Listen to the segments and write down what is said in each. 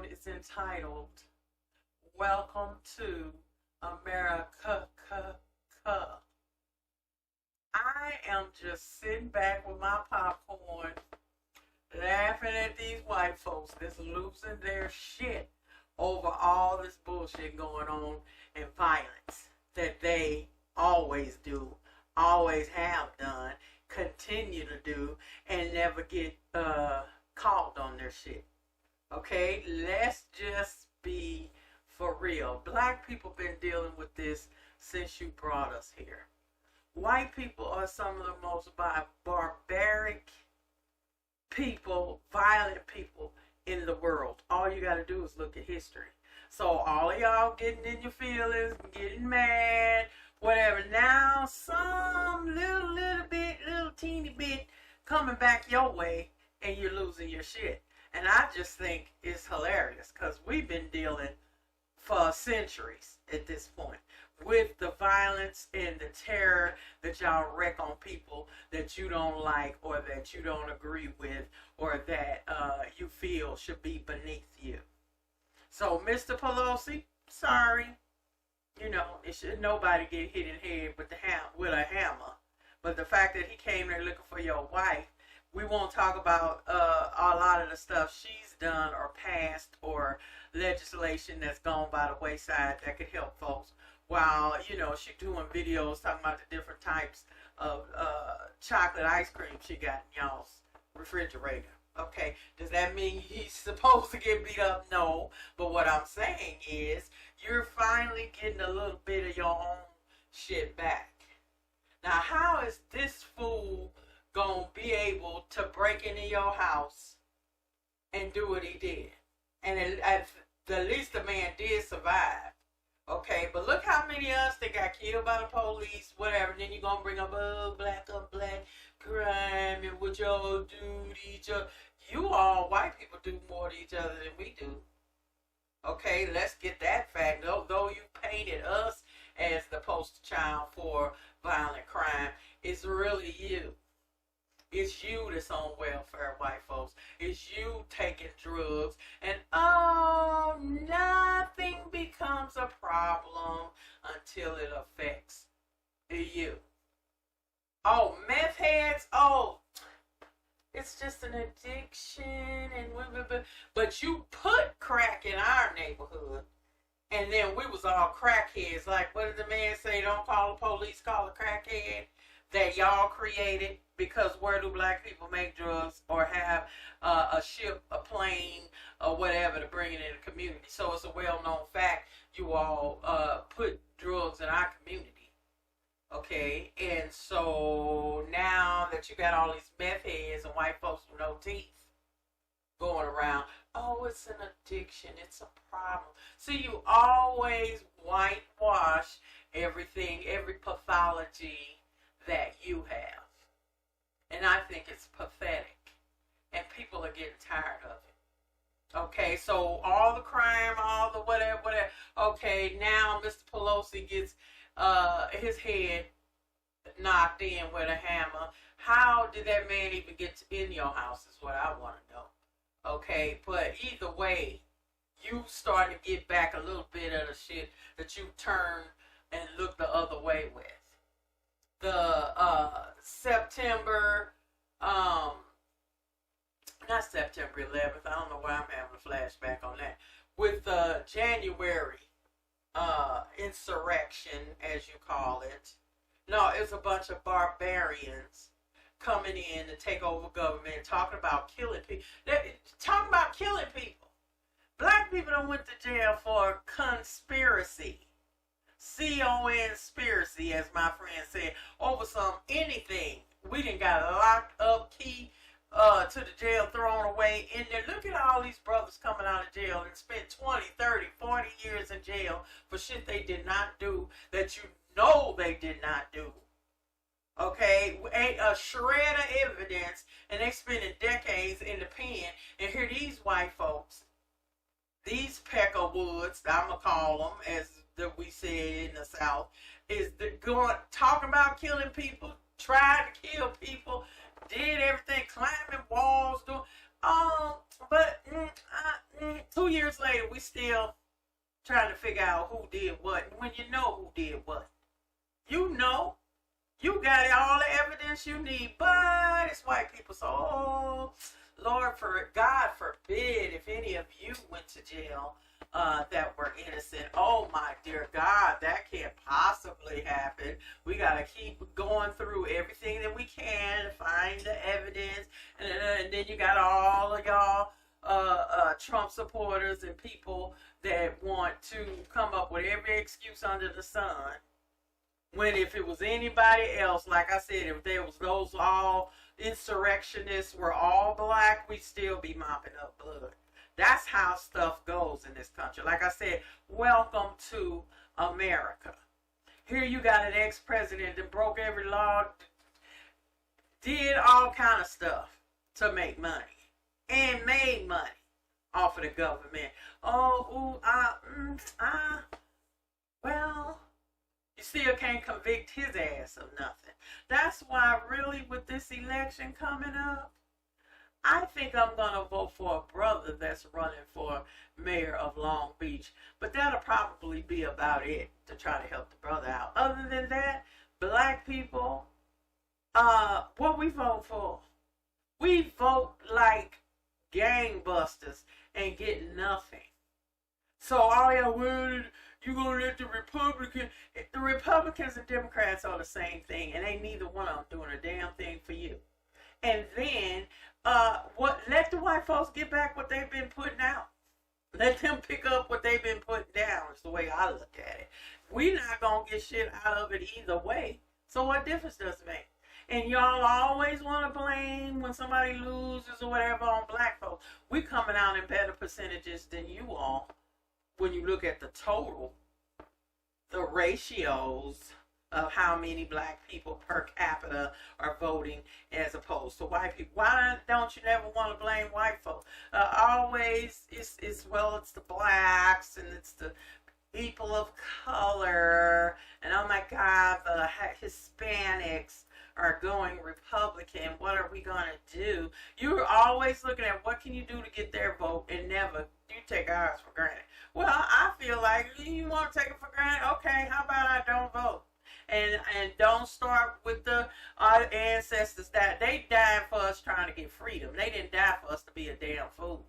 episode is entitled Welcome to America. I am just sitting back with my popcorn, laughing at these white folks that's losing their shit over all this bullshit going on and violence that they always do, always have done, continue to do, and never get called on their shit. Okay, let's just be for real. Black people been dealing with this since you brought us here. White people are some of the most barbaric people, violent people in the world. All you got to do is look at history. So all of y'all getting in your feelings, getting mad, whatever. Now some little teeny bit coming back your way and you're losing your shit. And I just think it's hilarious because we've been dealing for centuries at this point with the violence and the terror that y'all wreak on people that you don't like or that you don't agree with or that you feel should be beneath you. So, Mr. Pelosi, sorry, you know, it should nobody get hit in the head with a hammer. But the fact that he came there looking for your wife, we won't talk about a lot of the stuff she's done or passed or legislation that's gone by the wayside that could help folks. While, you know, she's doing videos talking about the different types of chocolate ice cream she got in y'all's refrigerator. Okay, does that mean he's supposed to get beat up? No. But what I'm saying is you're finally getting a little bit of your own shit back. Now, how is this fool gonna be able to break into your house and do what he did? And at the least the man did survive. Okay, but look how many of us that got killed by the police, whatever, and then you're gonna bring up black crime and what y'all do to each other. You all white people do more to each other than we do. Okay, let's get that fact. Though you painted us as the poster child for violent crime, it's really you. It's you that's on welfare, white folks. It's you taking drugs. And nothing becomes a problem until it affects you. Oh, meth heads? Oh, it's just an addiction. But you put crack in our neighborhood. And then we was all crackheads. Like, what did the man say? Don't call the police, call a crackhead. That y'all created, because where do black people make drugs or have a ship, a plane, or whatever to bring it in the community? So it's a well-known fact you all put drugs in our community. Okay, and so now that you got all these meth heads and white folks with no teeth going around, oh, it's an addiction, it's a problem. So you always whitewash everything, every pathology that you have. And I think it's pathetic. And people are getting tired of it. Okay, so all the crime, all the whatever. Okay, now Mr. Pelosi gets his head knocked in with a hammer. How did that man even get in your house is what I want to know. Okay, but either way, you starting to get back a little bit of the shit that you turned and looked the other way with. The September, not September 11th, I don't know why I'm having a flashback on that, with the January insurrection, as you call it. No, it's a bunch of barbarians coming in to take over government, talking about killing people. Talking about killing people. Black people done went to jail for conspiracy. C-O-N-spiracy, as my friend said, over anything. We done got locked up, key to the jail, thrown away in there. Look at all these brothers coming out of jail and spent 20, 30, 40 years in jail for shit they did not do, that you know they did not do. Okay, ain't a shred of evidence, and they spending decades in the pen, and here these white folks, these peckerwoods, I'm going to call them, as that we said in the South, is talking about killing people, tried to kill people, did everything, climbing walls, doing But 2 years later, we still trying to figure out who did what. And when you know who did what, you know, you got all the evidence you need. But it's white people. So, Lord, God forbid if any of you went to jail that were innocent. Oh my dear God, that can't possibly happen. We got to keep going through everything that we can to find the evidence. And then you got all of y'all Trump supporters and people that want to come up with every excuse under the sun. When if it was anybody else, like I said, if there was those all insurrectionists were all black, we'd still be mopping up blood. That's how stuff goes in this country. Like I said, welcome to America. Here you got an ex-president that broke every law, did all kind of stuff to make money, and made money off of the government. Well, you still can't convict his ass of nothing. That's why really with this election coming up, I think I'm going to vote for a brother that's running for mayor of Long Beach. But that'll probably be about it to try to help the brother out. Other than that, black people, what we vote for? We vote like gangbusters and get nothing. So all your word, you're going to let the Republicans and Democrats are the same thing, and ain't neither one of them doing a damn thing for you. And then, let the white folks get back what they've been putting out. Let them pick up what they've been putting down, is the way I look at it. We're not going to get shit out of it either way. So what difference does it make? And y'all always want to blame when somebody loses or whatever on black folks. We coming out in better percentages than you all. When you look at the total, the ratios of how many black people per capita are voting as opposed to white people. Why don't you never want to blame white folks? Always, it's the blacks and it's the people of color, and oh my God, the Hispanics are going Republican. What are we going to do? You're always looking at what can you do to get their vote, and never you take ours for granted. Well, I feel like you want to take it for granted. Okay, how about I don't vote? And don't start with the ancestors that they died for us trying to get freedom. They didn't die for us to be a damn fool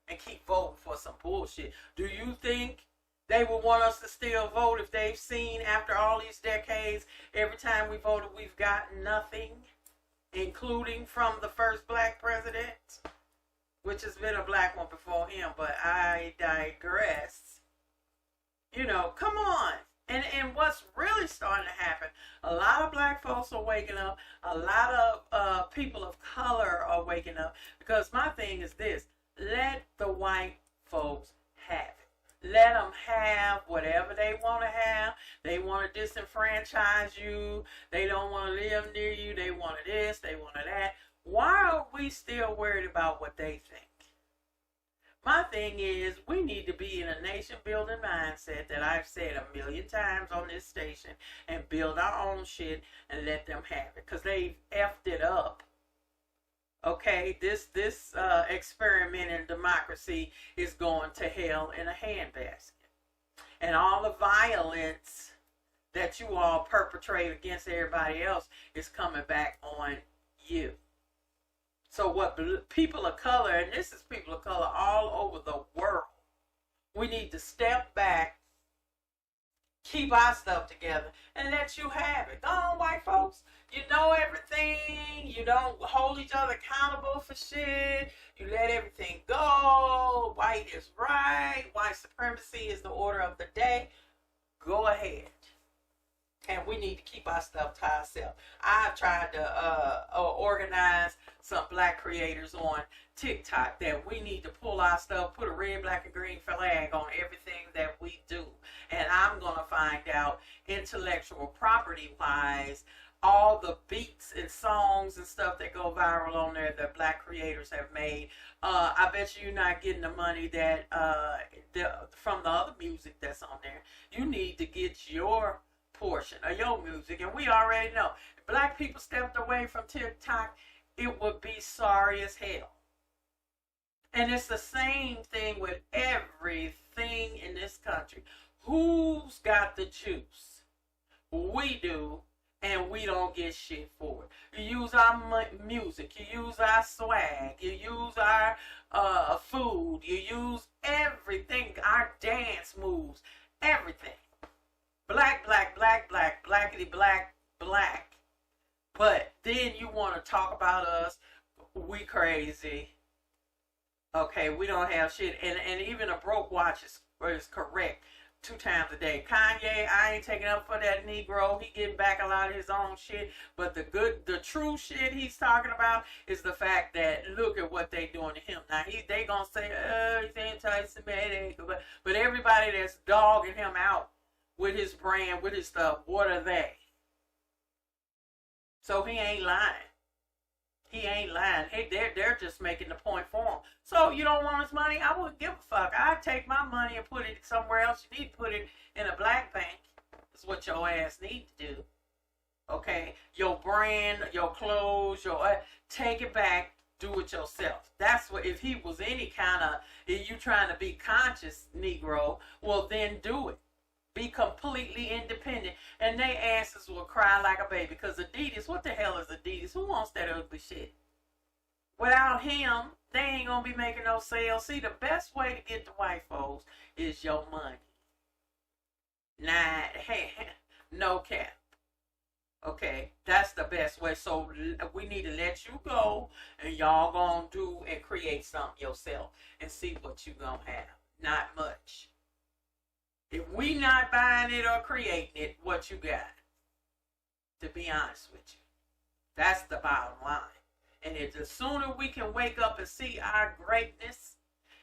and keep voting for some bullshit. Do you think they would want us to still vote if they've seen after all these decades, every time we voted, we've gotten nothing, including from the first black president, which has been a black one before him, but I digress. You know, come on. And what's really starting to happen, a lot of black folks are waking up, a lot of people of color are waking up, because my thing is this: let the white folks have it. Let them have whatever they want to have. They want to disenfranchise you. They don't want to live near you. They want this. They want that. Why are we still worried about what they think? My thing is, we need to be in a nation-building mindset that I've said a million times on this station, and build our own shit and let them have it, because they've effed it up. Okay, this experiment in democracy is going to hell in a handbasket. And all the violence that you all perpetrate against everybody else is coming back on you. So what people of color, and this is people of color all over the world, we need to step back, keep our stuff together, and let you have it. Go on, white folks. You know everything. You don't hold each other accountable for shit. You let everything go. White is right. White supremacy is the order of the day. Go ahead. And we need to keep our stuff to ourselves. I've tried to organize some black creators on TikTok that we need to pull our stuff, put a red, black, and green flag on everything that we do. And I'm going to find out, intellectual property-wise, all the beats and songs and stuff that go viral on there that black creators have made. I bet you're not getting the money that from the other music that's on there. You need to get your portion of your music, and we already know if black people stepped away from TikTok, it would be sorry as hell. And it's the same thing with everything in this country. Who's got the juice? We do, and we don't get shit for it. You use our music, you use our swag, you use our food, you use everything, our dance moves, everything. Black, black, black, black, blackity black, black. But then you want to talk about us, we crazy. Okay, we don't have shit. And even a broke watch is correct 2 times a day. Kanye, I ain't taking up for that Negro. He getting back a lot of his own shit. But the true shit he's talking about is the fact that look at what they doing to him. Now, they gonna say, he's anti-Semitic. But everybody that's dogging him out with his brand, with his stuff, what are they? So he ain't lying. He ain't lying. Hey, they're just making the point for him. So you don't want his money? I wouldn't give a fuck. I'd take my money and put it somewhere else. You need to put it in a black bank. That's what your ass need to do. Okay? Your brand, your clothes, take it back. Do it yourself. That's what, if he was any kind of, if you trying to be conscious Negro, well then do it. Be completely independent. And they asses will cry like a baby. Because Adidas, what the hell is Adidas? Who wants that ugly shit? Without him, they ain't going to be making no sales. See, the best way to get the white folks is your money. Nah, hey, no cap. Okay, that's the best way. So we need to let you go. And y'all going to do and create something yourself. And see what you going to have. Not much. If we not buying it or creating it, what you got? To be honest with you. That's the bottom line. And if the sooner we can wake up and see our greatness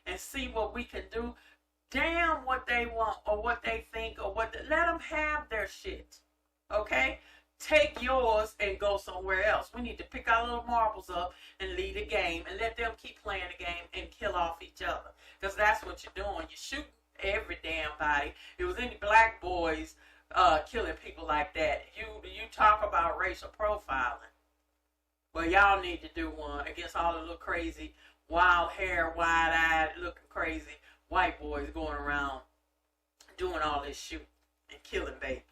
and see what we can do, damn what they want or what they think or let them have their shit. Okay? Take yours and go somewhere else. We need to pick our little marbles up and lead a game and let them keep playing the game and kill off each other. Because that's what you're doing. You're shooting every damn body. It was any black boys killing people like that. You talk about racial profiling. Well, y'all need to do one against all the little crazy, wild hair, wide-eyed, looking crazy white boys going around doing all this shooting and killing babies.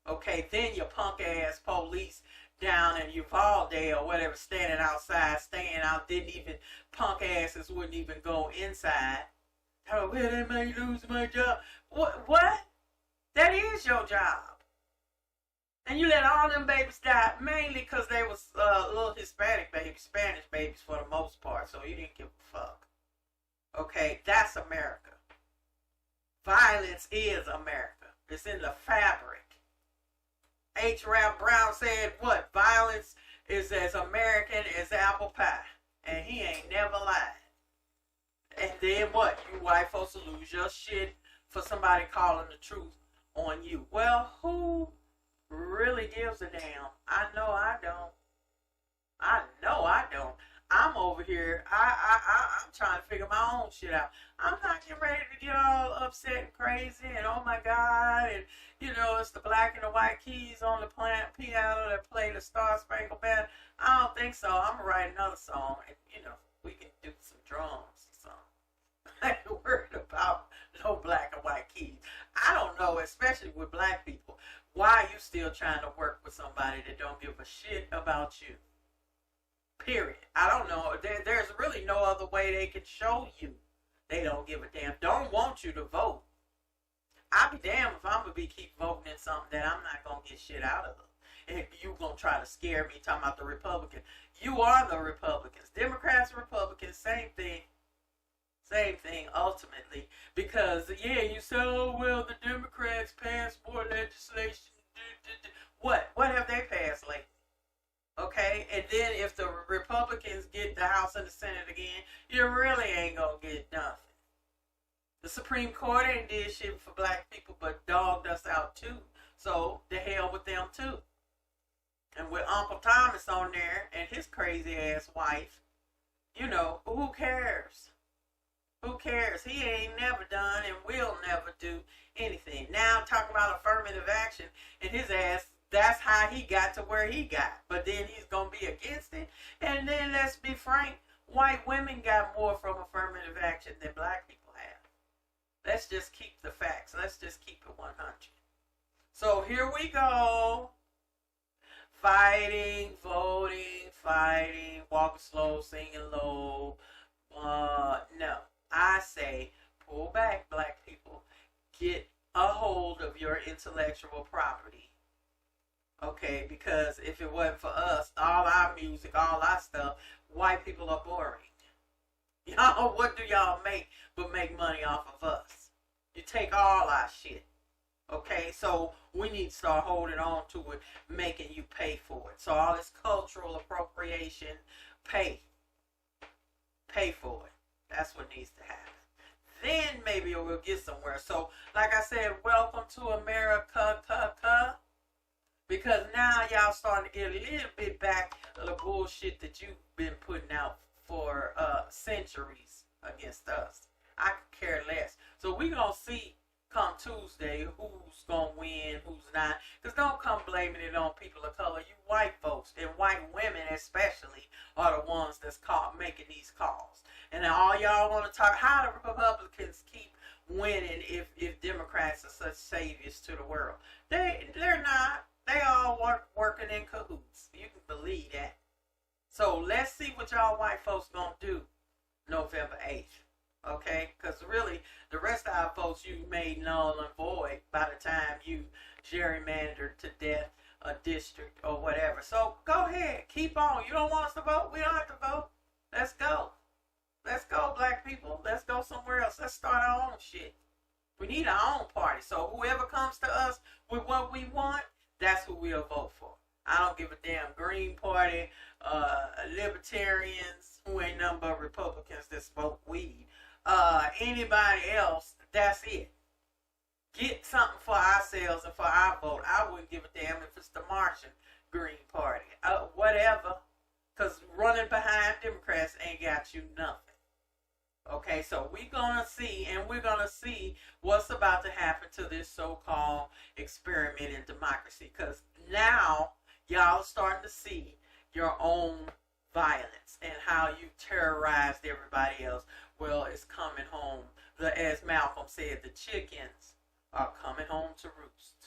Okay, then your punk-ass police down in Uvalde or whatever standing outside, staying out, punk asses wouldn't even go inside. Oh, well, they may lose my job. What? That is your job. And you let all them babies die, mainly because they was little Hispanic babies, Spanish babies for the most part, so you didn't give a fuck. Okay, that's America. Violence is America. It's in the fabric. H. Rap Brown said, what? Violence is as American as apple pie. And he ain't never lied. And then what? You white folks will lose your shit for somebody calling the truth on you. Well, who really gives a damn? I know I don't. I know I don't. I'm over here. I'm trying to figure my own shit out. I'm not getting ready to get all upset and crazy and oh my God and it's the black and the white keys on the piano that play the Star Spangled Banner. I don't think so. I'm gonna write another song and we can do some drums. I ain't worried about no black and white keys. I don't know, especially with black people, why you still trying to work with somebody that don't give a shit about you. Period. I don't know. There's really no other way they can show you they don't give a damn. Don't want you to vote. I'll be damned if I'm going to keep voting in something that I'm not going to get shit out of. And you going to try to scare me talking about the Republican. You are the Republicans. Democrats, Republicans, same thing. Same thing, ultimately. Because, you say, oh, well, the Democrats passed more legislation. What? What have they passed lately? Okay? And then if the Republicans get the House and the Senate again, you really ain't going to get nothing. The Supreme Court ain't did shit for black people, but dogged us out, too. So, the hell with them, too. And with Uncle Thomas on there and his crazy-ass wife, who cares? Who cares? He ain't never done and will never do anything. Now talk about affirmative action and his ass, that's how he got to where he got. But then he's going to be against it. And then let's be frank, white women got more from affirmative action than black people have. Let's just keep the facts. Let's just keep it 100. So here we go. Fighting, voting, fighting, walking slow, singing low. No. I say pull back, black people. Get a hold of your intellectual property. Okay, because if it wasn't for us, all our music, all our stuff, white people are boring. Y'all, what do y'all make but make money off of us? You take all our shit. Okay, so we need to start holding on to it, making you pay for it. So all this cultural appropriation, pay for it. That's what needs to happen. Then maybe we'll get somewhere. So, like I said, welcome to America, because now y'all starting to get a little bit back of the bullshit that you've been putting out for centuries against us. I could care less. So we're going to see come Tuesday who's going to win, who's not. Because don't come blaming it on people of color. You white folks, and white women especially, are the ones that's making these calls. And then all y'all want to talk, how the Republicans keep winning if Democrats are such saviors to the world. They're not. They all working in cahoots. You can believe that. So let's see what y'all white folks going to do November 8th. Okay? Because really, the rest of our votes you made null and void by the time you gerrymandered to death a district or whatever. So go ahead. Keep on. You don't want us to vote? We don't have to vote. Let's go. Let's go, black people. Let's go somewhere else. Let's start our own shit. We need our own party. So whoever comes to us with what we want, that's who we'll vote for. I don't give a damn Green Party, Libertarians, who ain't nothing but Republicans that smoke weed. Anybody else, that's it. Get something for ourselves and for our vote. I wouldn't give a damn if it's the Martian Green Party. Whatever. Because running behind Democrats ain't got you nothing. Okay, so we're going to see, and we're going to see what's about to happen to this so-called experiment in democracy. Because now, y'all are starting to see your own violence and how you terrorized everybody else. Well, it's coming home. As Malcolm said, the chickens are coming home to roost.